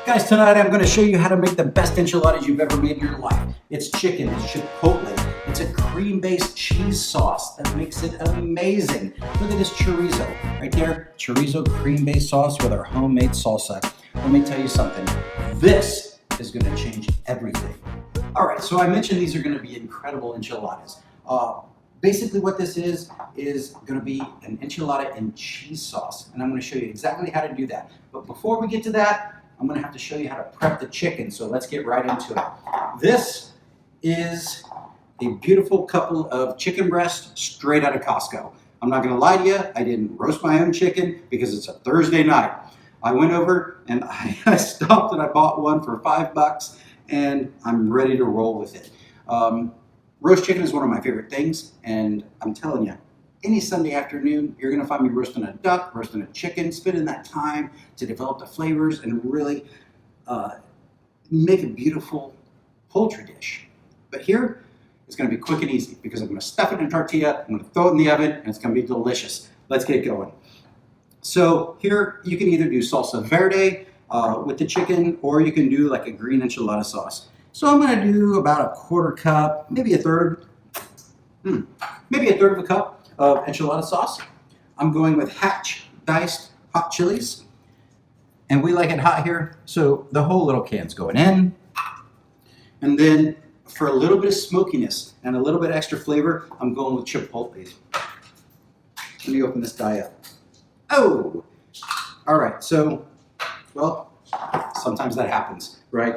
Guys, tonight I'm going to show you how to make the best enchiladas you've ever made in your life. It's chicken, it's chipotle, it's a cream-based cheese sauce that makes it amazing. Look at this chorizo right there, chorizo cream-based sauce with our homemade salsa. Let me tell you something, this is going to change everything. All right, so I mentioned these are going to be incredible enchiladas. Basically what this is going to be an enchilada in cheese sauce, and I'm going to show you exactly how to do that. But before we get to that, I'm going to have to show you how to prep the chicken, so let's get right into it. This is a beautiful couple of chicken breasts straight out of Costco. I'm not going to lie to you, I didn't roast my own chicken because it's a Thursday night. I went over and I stopped and I bought one for $5 and I'm ready to roll with it. Roast chicken is one of my favorite things, and I'm telling you, any Sunday afternoon, you're going to find me roasting a duck, roasting a chicken, spending that time to develop the flavors and really make a beautiful poultry dish. But here, it's going to be quick and easy because I'm going to stuff it in a tortilla, I'm going to throw it in the oven, and it's going to be delicious. Let's get going. So here, you can either do salsa verde with the chicken, or you can do like a green enchilada sauce. So I'm going to do about a quarter cup, maybe a third of a cup of enchilada sauce. I'm going with Hatch diced hot chilies, and we like it hot here, so the whole little can's going in. And then for a little bit of smokiness and a little bit extra flavor, I'm going with chipotles. Let me open this guy up. Oh, all right, so, well, sometimes that happens, right?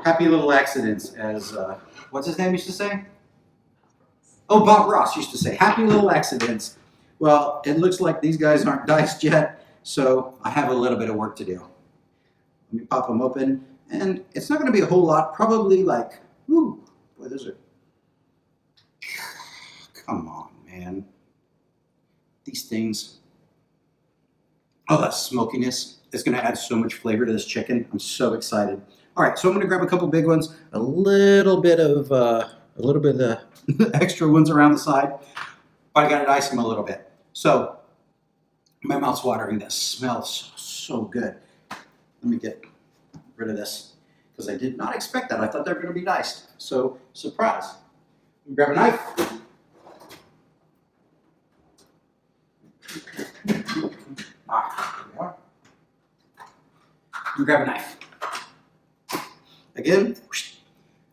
Happy little accidents, as, what's his name used to say? Oh, Bob Ross used to say, happy little accidents. Well, it looks like these guys aren't diced yet, so I have a little bit of work to do. Let me pop them open, and it's not going to be a whole lot, probably like, ooh, boy, those are, come on, man. These things, oh, that smokiness is going to add so much flavor to this chicken. I'm so excited. All right, so I'm going to grab a couple big ones, a little bit of the extra ones around the side, but I got to dice them a little bit. So my mouth's watering. This smells so good. Let me get rid of this because I did not expect that. I thought they were going to be diced. So surprise. Grab a knife. Grab a knife. Again,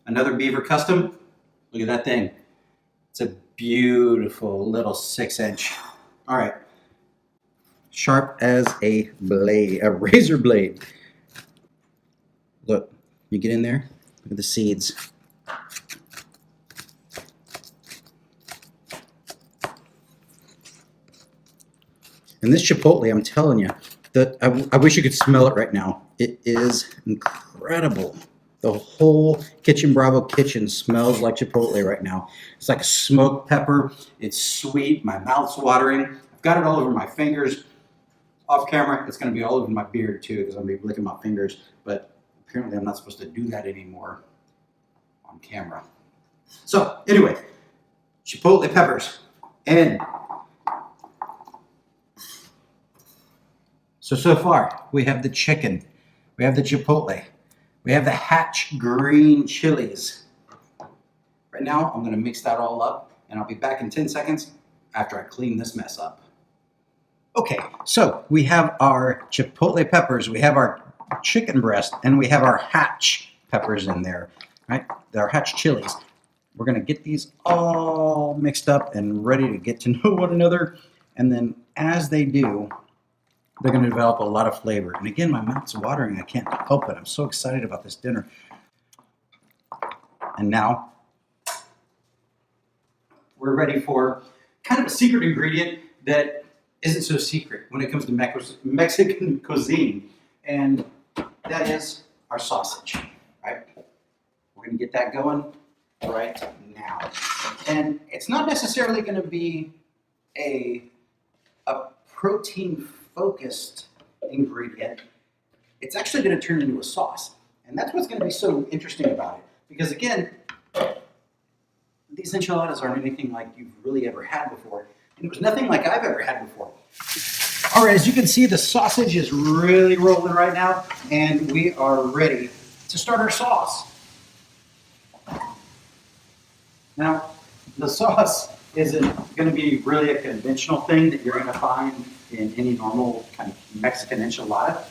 another Beaver Custom. Look at that thing. It's a beautiful little 6-inch. All right. Sharp as a blade, a razor blade. Look, you get in there, look at the seeds. And this chipotle, I'm telling you, I wish you could smell it right now. It is incredible. The whole Kitchen Bravo kitchen smells like chipotle right now. It's like a smoked pepper. It's sweet. My mouth's watering. I've got it all over my fingers. Off camera, it's going to be all over my beard too because I'm going to be licking my fingers. But apparently I'm not supposed to do that anymore on camera. So anyway, chipotle peppers in. So far, we have the chicken. We have the chipotle. We have the Hatch green chilies. Right now, I'm going to mix that all up, and I'll be back in 10 seconds after I clean this mess up. Okay, so we have our chipotle peppers, we have our chicken breast, and we have our Hatch peppers in there, right? Our Hatch chilies. We're going to get these all mixed up and ready to get to know one another, and then as they do, they're going to develop a lot of flavor. And again, my mouth's watering. I can't help it. I'm so excited about this dinner. And now we're ready for kind of a secret ingredient that isn't so secret when it comes to Mexican cuisine. And that is our sausage, right? We're going to get that going right now. And it's not necessarily going to be a protein focused ingredient. It's actually going to turn into a sauce. And that's what's going to be so interesting about it. Because again, these enchiladas aren't anything like you've really ever had before. And it was nothing like I've ever had before. All right, as you can see, the sausage is really rolling right now, and we are ready to start our sauce. Now, the sauce isn't going to be really a conventional thing that you're going to find in any normal kind of Mexican enchilada,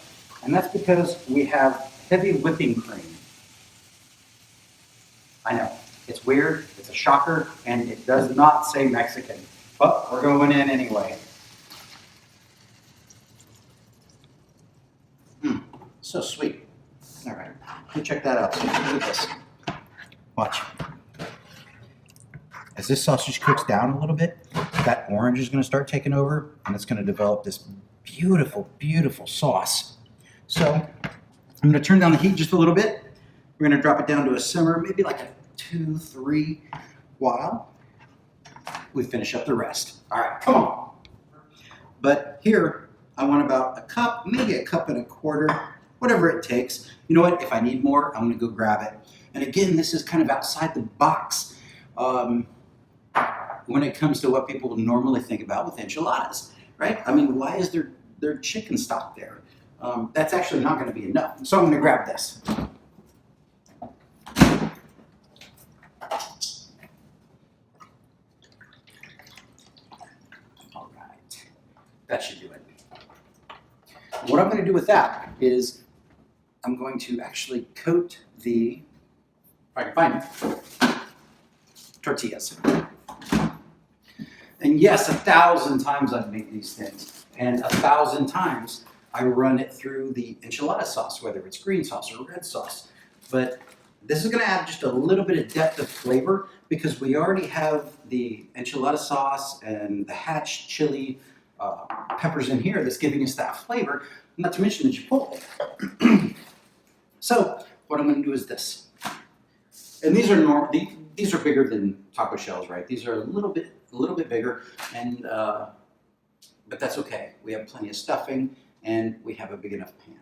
and that's because we have heavy whipping cream. I know, it's weird, it's a shocker, and it does not say Mexican, but we're going in anyway. So sweet. All right, let me check that out. So look at this. Watch. As this sausage cooks down a little bit, that orange is going to start taking over, and it's going to develop this beautiful, beautiful sauce. So I'm going to turn down the heat just a little bit. We're going to drop it down to a simmer, maybe like a 2-3 while we finish up the rest. All right, come on. But here, I want about a cup, maybe a cup and a quarter, whatever it takes. You know what? If I need more, I'm going to go grab it. And again, this is kind of outside the box when it comes to what people normally think about with enchiladas, right? I mean, why is there chicken stock there? That's actually not going to be enough. So I'm going to grab this. All right, that should do it. What I'm going to do with that is I'm going to actually coat the, if I can find it, tortillas. And yes, 1,000 times I've made these things, and 1,000 times I run it through the enchilada sauce, whether it's green sauce or red sauce. But this is going to add just a little bit of depth of flavor because we already have the enchilada sauce and the hatch chili peppers in here that's giving us that flavor, not to mention the chipotle. So what I'm going to do is this. And these are normal. These are bigger than taco shells, right? These are a little bit bigger, and but that's okay. We have plenty of stuffing, and we have a big enough pan.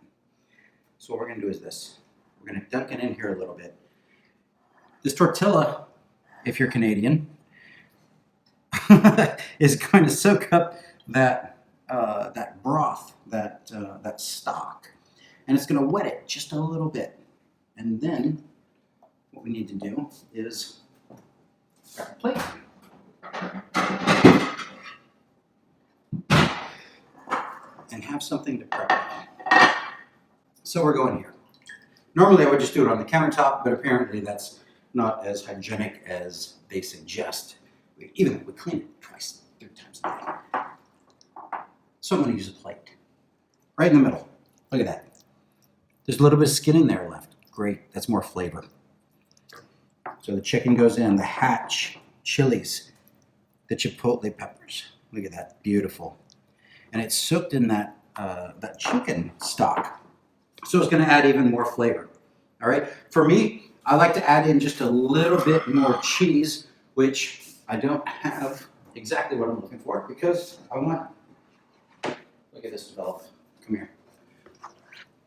So what we're going to do is this. We're going to dunk it in here a little bit. This tortilla, if you're Canadian, is going to soak up that broth, that stock, and it's going to wet it just a little bit. And then what we need to do is grab a plate. And have something to prep it on. So we're going here. Normally I would just do it on the countertop, but apparently that's not as hygienic as they suggest. We clean it 2-3 times a day. So I'm going to use a plate. Right in the middle. Look at that. There's a little bit of skin in there left. Great, that's more flavor. So the chicken goes in, the hatch chilies, the chipotle peppers. Look at that, beautiful. And it's soaked in that chicken stock. So it's going to add even more flavor. All right. For me, I like to add in just a little bit more cheese, which I don't have exactly what I'm looking for because I want, look at this develop. Come here.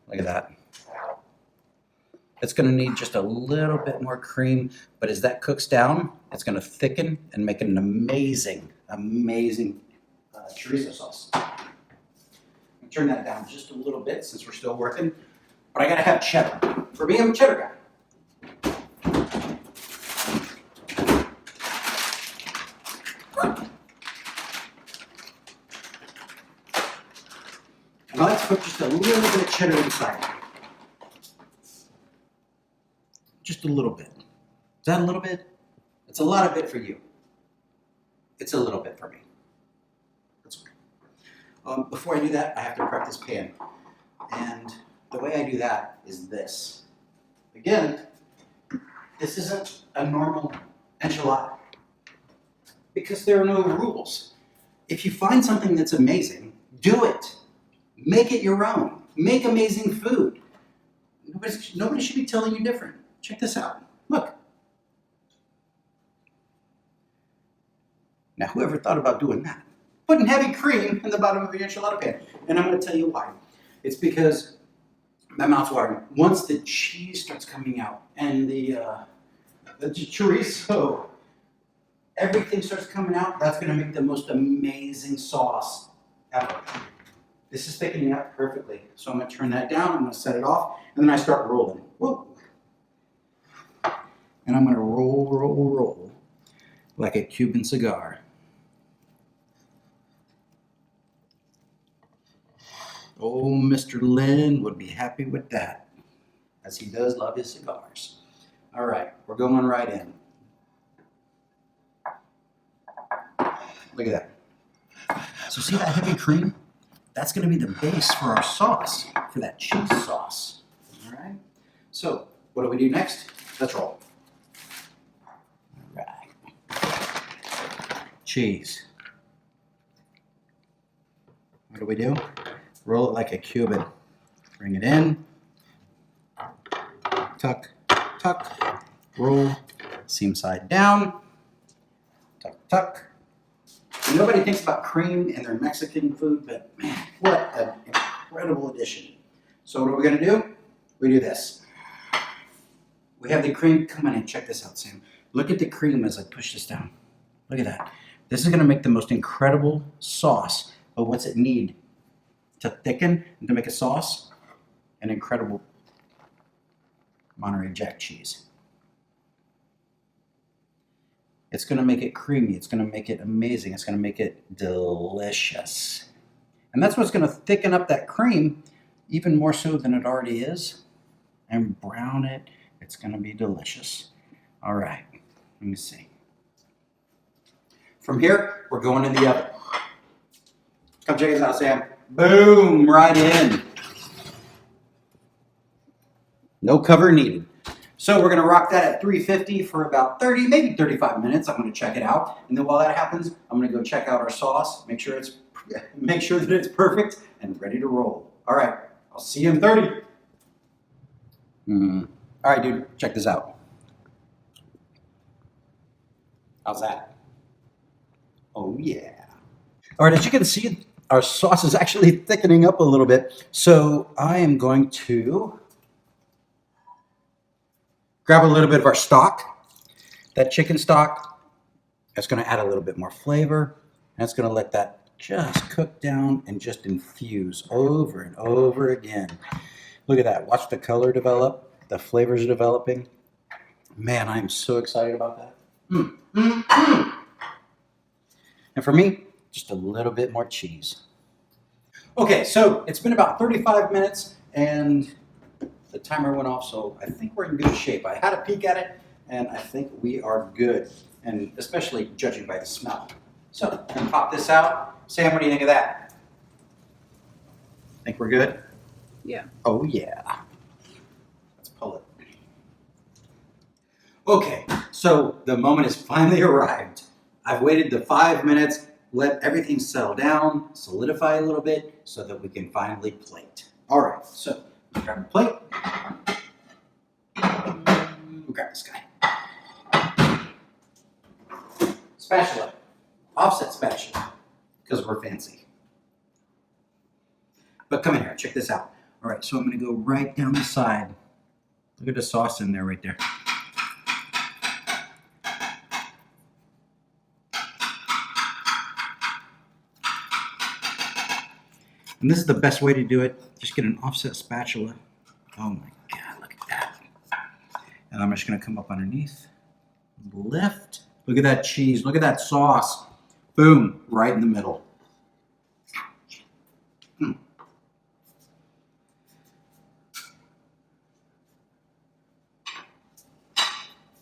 Look at that. It's going to need just a little bit more cream, but as that cooks down, it's going to thicken and make it an amazing, amazing chorizo sauce. Turn that down just a little bit since we're still working, but I gotta have cheddar. For me, I'm a cheddar guy. And I like to put just a little bit of cheddar inside. Just a little bit. Is that a little bit? It's a lot of bit for you. It's a little bit for me. That's okay. Before I do that, I have to prep this pan. And the way I do that is this. Again, this isn't a normal enchilada because there are no rules. If you find something that's amazing, do it. Make it your own. Make amazing food. Nobody should be telling you different. Check this out. Look. Now, whoever thought about doing that? Putting heavy cream in the bottom of the enchilada pan. And I'm going to tell you why. It's because my mouth's watering. Once the cheese starts coming out and the chorizo, everything starts coming out, that's going to make the most amazing sauce ever. This is thickening up perfectly. So I'm gonna turn that down, I'm gonna set it off, and then I start rolling. Whoa. And I'm gonna roll like a Cuban cigar. Oh, Mr. Lynn would be happy with that, as he does love his cigars. All right, we're going right in. Look at that. So see that heavy cream? That's gonna be the base for our sauce, for that cheese sauce. All right, so what do we do next? Let's roll. All right. Cheese. What do we do? Roll it like a Cuban. Bring it in. Tuck, tuck, roll. Seam side down. Tuck, tuck. Nobody thinks about cream in their Mexican food, but man, what an incredible addition. So what are we gonna do? We do this. We have the cream. Come on in, check this out, Sam. Look at the cream as I push this down. Look at that. This is gonna make the most incredible sauce. But what's it need to thicken and to make a sauce? An incredible Monterey Jack cheese. It's going to make it creamy. It's going to make it amazing. It's going to make it delicious. And that's what's going to thicken up that cream even more so than it already is. And brown it. It's going to be delicious. All right. Let me see. From here, we're going in the oven. Come check this out, Sam. Boom, right in. No cover needed. So we're gonna rock that at 350 for about 30, maybe 35 minutes. I'm gonna check it out. And then while that happens, I'm gonna go check out our sauce, make sure that it's perfect and ready to roll. All right, I'll see you in 30. All right, dude, check this out. How's that? Oh yeah. All right, as you can see, our sauce is actually thickening up a little bit. So I am going to grab a little bit of our stock, that chicken stock. That's going to add a little bit more flavor. And it's going to let that just cook down and just infuse over and over again. Look at that. Watch the color develop. The flavors are developing. Man, I'm so excited about that. And for me, just a little bit more cheese. Okay, so it's been about 35 minutes and the timer went off, so I think we're in good shape. I had a peek at it, and I think we are good, and especially judging by the smell. So I'm gonna pop this out. Sam, what do you think of that? Think we're good? Yeah. Oh yeah. Let's pull it. Okay, so the moment has finally arrived. I've waited the 5 minutes, let everything settle down, solidify a little bit, so that we can finally plate. All right, so grab a plate. We'll grab this guy. Spatula. Offset spatula. Because we're fancy. But come in here, check this out. All right, so I'm going to go right down the side. Look at the sauce in there right there. And this is the best way to do it. Just get an offset spatula. Oh my God, look at that. And I'm just gonna come up underneath, lift. Look at that cheese, look at that sauce. Boom, right in the middle.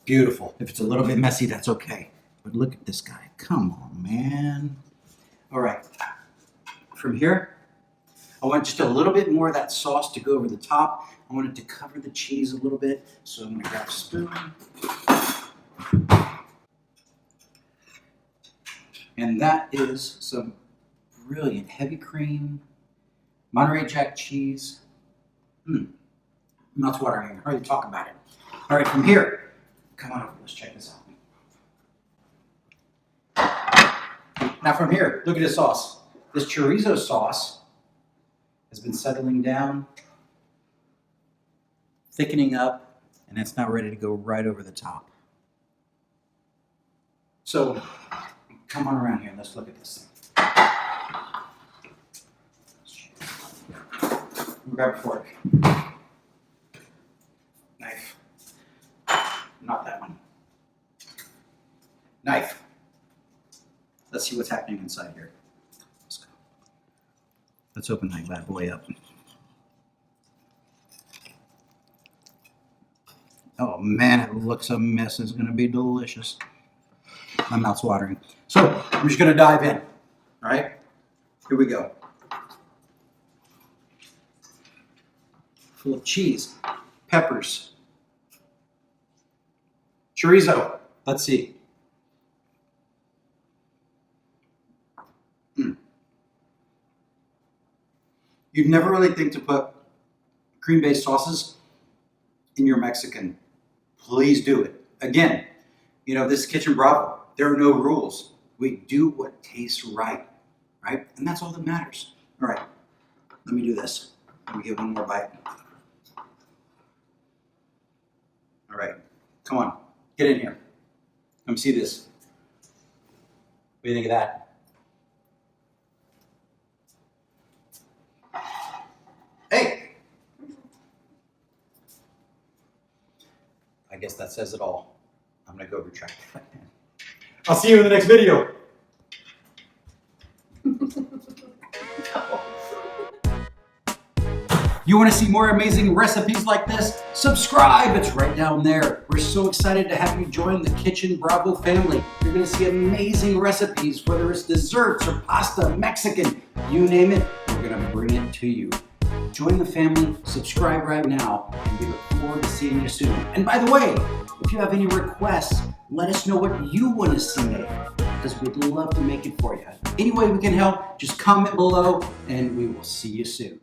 Beautiful. If it's a little bit messy, that's okay. But look at this guy, come on, man. All right, from here, I want just a little bit more of that sauce to go over the top. I want it to cover the cheese a little bit. So I'm gonna grab a spoon. And that is some brilliant heavy cream, Monterey Jack cheese. Mouth's watering, I can hardly talk about it. All right, from here, come on over, let's check this out. Now from here, look at this sauce. This chorizo sauce has been settling down, thickening up, and it's now ready to go right over the top. So come on around here and let's look at this thing. Grab a fork. Knife. Not that one. Knife. Let's see what's happening inside here. Let's go. Let's open that bad boy up. Oh man, it looks a mess. It's gonna be delicious. My mouth's watering. So I'm just gonna dive in. All right, here we go. Full of cheese, peppers, chorizo. Let's see. You'd never really think to put cream-based sauces in your Mexican. Please do it. Again, you know, this is Kitchen Bravo. There are no rules. We do what tastes right? And that's all that matters. All right, let me do this. Let me get one more bite. All right, come on, get in here. Let me see this. What do you think of that? Hey! I guess that says it all. I'm gonna go retract that. I'll see you in the next video. You want to see more amazing recipes like this? Subscribe! It's right down there. We're so excited to have you join the Kitchen Bravo family. You're going to see amazing recipes, whether it's desserts or pasta, Mexican, you name it, we're going to bring it to you. Join the family, subscribe right now, and we look forward to seeing you soon. And by the way, if you have any requests, let us know what you want to see made, because we'd love to make it for you. Any way we can help, just comment below, and we will see you soon.